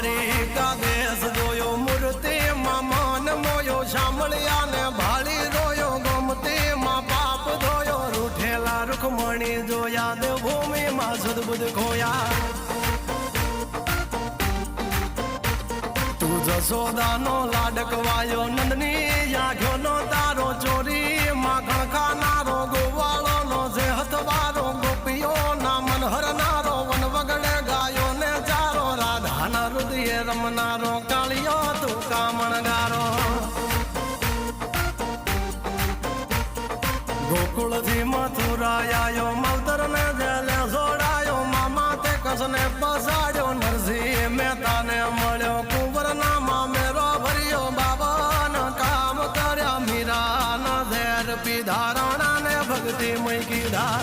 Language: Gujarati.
દ્વારિકા દેશ જોયો મૂર્તિ માં મન મોયો શામળિયા ને ભાળી જોયો ગોમતી માં પાપ ધોયો રૂઠેલા રૂખમણી જોયા દેવભૂમિ માં સદબુદ્ધ ખોયા તું જશોદાનો લાડકવાયો નંદની આંખો નો તારો ચોરી માખણ ખાનારો ગોવાળો નો જે હથવારો ગોપીઓ ના મન હરનારો વન વગડે ગાયો ને ચારો રાધાના હૃદય રમનારો કાળિયો તું કામણગારો ગોકુળ થી મથુરા આયો માવતર ને જેલે જોડાયો મામા તે કસને પસાડ્યો નરસિંહ મહેતા ને મળ્યો કુંવર ના મામેરો ભર્યો બાબા કામ કર્યા મીરા ના ઝેર પીધા રાણા ને ભક્તિ મય કીધા